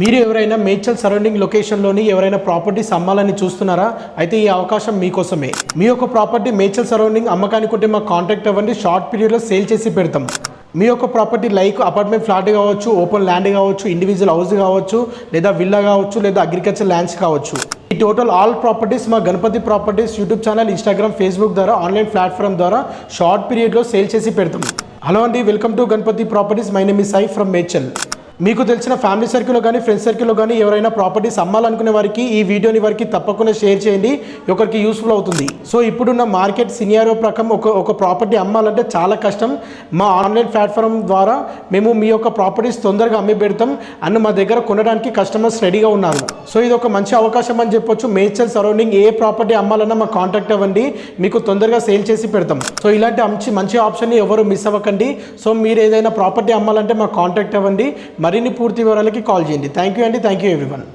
మీరు ఎవరైనా మేడ్చల్ సరౌండింగ్ లొకేషన్లోని ఎవరైనా ప్రాపర్టీస్ అమ్మాలని చూస్తున్నారా? అయితే ఈ అవకాశం మీకోసమే. మీ యొక్క ప్రాపర్టీ మేడ్చల్ సరౌండింగ్ అమ్మకానికి ఉంటే మాకు కాంటాక్ట్ అవ్వండి. షార్ట్ పీరియడ్లో సేల్ చేసి పెడతాం. మీ యొక్క ప్రాపర్టీ లైక్ అపార్ట్మెంట్ ఫ్లాట్ కావచ్చు, ఓపెన్ ల్యాండ్ కావచ్చు, ఇండివిజువల్ హౌస్ కావచ్చు, లేదా విల్లా కావచ్చు, లేదా అగ్రికల్చర్ ల్యాండ్స్ కావచ్చు. ఈ టోటల్ ఆల్ ప్రాపర్టీస్ మా Ganapathi properties YouTube channel, Instagram, Facebook ద్వారా ఆన్లైన్ ప్లాట్ఫామ్ ద్వారా షార్ట్ పీరియడ్లో సేల్ చేసి పెడతాం. హలో అండి, welcome to Ganapathi properties. My name is Sai from Medchal. మీకు తెలిసిన ఫ్యామిలీ సర్కిల్లో కానీ ఫ్రెండ్స్ సర్కిల్లో కానీ ఎవరైనా ప్రాపర్టీస్ అమ్మాలనుకునే వారికి ఈ వీడియోని వారికి తప్పకుండా షేర్ చేయండి. ఒకరికి యూస్ఫుల్ అవుతుంది. సో ఇప్పుడున్న మార్కెట్ సినియారో ప్రకారం ఒక ప్రాపర్టీ అమ్మాలంటే చాలా కష్టం. మా ఆన్లైన్ ప్లాట్ఫామ్ ద్వారా మేము మీ యొక్క ప్రాపర్టీస్ తొందరగా అమ్మి పెడతాం అండ్ మా దగ్గర కొనడానికి కస్టమర్స్ రెడీగా ఉన్నారు. సో ఇది ఒక మంచి అవకాశం అని చెప్పొచ్చు. మేడ్చల్ సరౌండింగ్ ఏ ప్రాపర్టీ అమ్మాలన్నా మాకు కాంటాక్ట్ అవ్వండి, మీకు తొందరగా సేల్ చేసి పెడతాం. సో ఇలాంటి మంచి ఆప్షన్ని ఎవరు మిస్ అవ్వకండి. సో మీరు ఏదైనా ప్రాపర్టీ అమ్మాలంటే మాకు కాంటాక్ట్ అవ్వండి. మరిన్ని పూర్తి వివరాలకి కాల్ చేయండి. థ్యాంక్ యూ అండి. Thank you everyone.